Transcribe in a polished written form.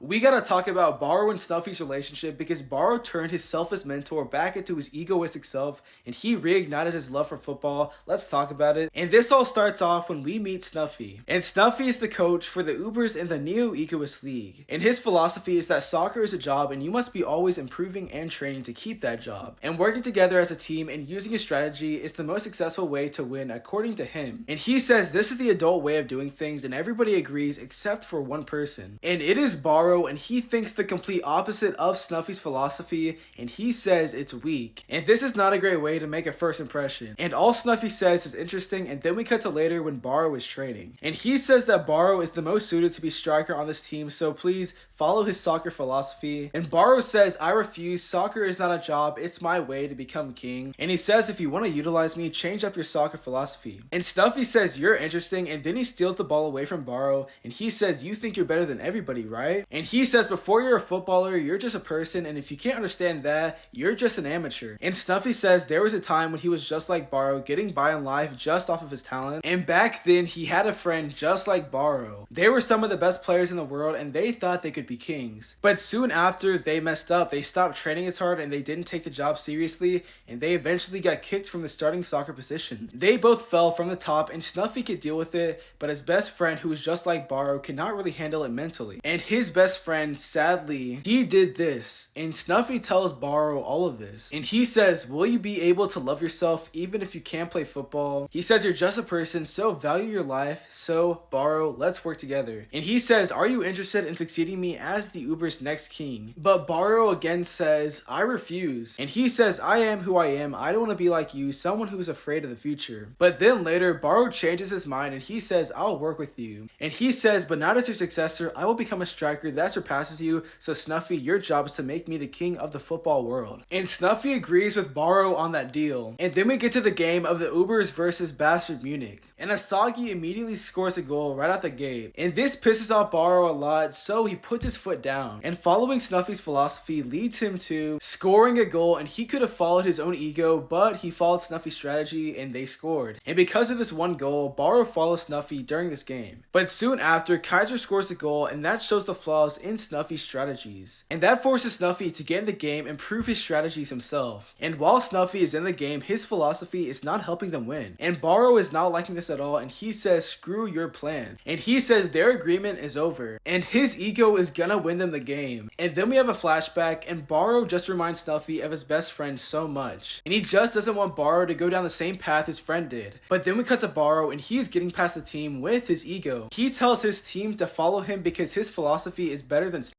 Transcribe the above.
We gotta talk about Borrow and Snuffy's relationship because Borrow turned his selfless mentor back into his egoistic self and he reignited his love for football. Let's talk about it. And this all starts off when we meet Snuffy. And Snuffy is the coach for the Ubers in the Neo-Egoist League. And his philosophy is that soccer is a job and you must be always improving and training to keep that job. And working together as a team and using a strategy is the most successful way to win according to him. And he says this is the adult way of doing things and everybody agrees except for one person. And it is Borrow, and he thinks the complete opposite of Snuffy's philosophy and he says it's weak. And this is not a great way to make a first impression. And all Snuffy says is interesting, and then we cut to later when Borrow is training. And he says that Borrow is the most suited to be striker on this team, so please follow his soccer philosophy. And Borrow says, I refuse, soccer is not a job, it's my way to become king. And he says if you want to utilize me, change up your soccer philosophy. And Snuffy says you're interesting, and then he steals the ball away from Borrow and he says you think you're better than everybody, right? And he says before you're a footballer, you're just a person, and if you can't understand that, you're just an amateur. And Snuffy says there was a time when he was just like Borrow, getting by in life just off of his talent, and back then he had a friend just like Borrow. They were some of the best players in the world and they thought they could be kings. But soon after they messed up, they stopped training as hard and they didn't take the job seriously, and they eventually got kicked from the starting soccer positions. They both fell from the top and Snuffy could deal with it, but his best friend, who was just like Borrow, could not really handle it mentally. And his best friend, sadly, he did this, and Snuffy tells Borrow all of this. And he says, will you be able to love yourself even if you can't play football? He says you're just a person, so value your life, so Borrow, let's work together. And he says, are you interested in succeeding me as the Uber's next king? But Borrow again says, I refuse. And he says, I am who I am, I don't want to be like you, someone who's afraid of the future. But then later, Borrow changes his mind and he says, I'll work with you. And he says, but not as your successor, I will become a striker that surpasses you, so Snuffy, your job is to make me the king of the football world. And Snuffy agrees with Borrow on that deal. And then we get to the game of the Ubers versus Bastard Munich. And Asagi immediately scores a goal right out the gate. And this pisses off Borrow a lot, so he puts his foot down. And following Snuffy's philosophy leads him to scoring a goal, and he could have followed his own ego, but he followed Snuffy's strategy and they scored. And because of this one goal, Borrow follows Snuffy during this game. But soon after, Kaiser scores a goal, and that shows the flaws in Snuffy's strategies. And that forces Snuffy to get in the game and prove his strategies himself. And while Snuffy is in the game, his philosophy is not helping them win. And Borrow is not liking this at all, and he says screw your plan. And he says their agreement is over. And his ego is gonna win them the game. And then we have a flashback, and Borrow just reminds Snuffy of his best friend so much. And he just doesn't want Borrow to go down the same path his friend did. But then we cut to Borrow, and he is getting past the team with his ego. He tells his team to follow him because his philosophy is better than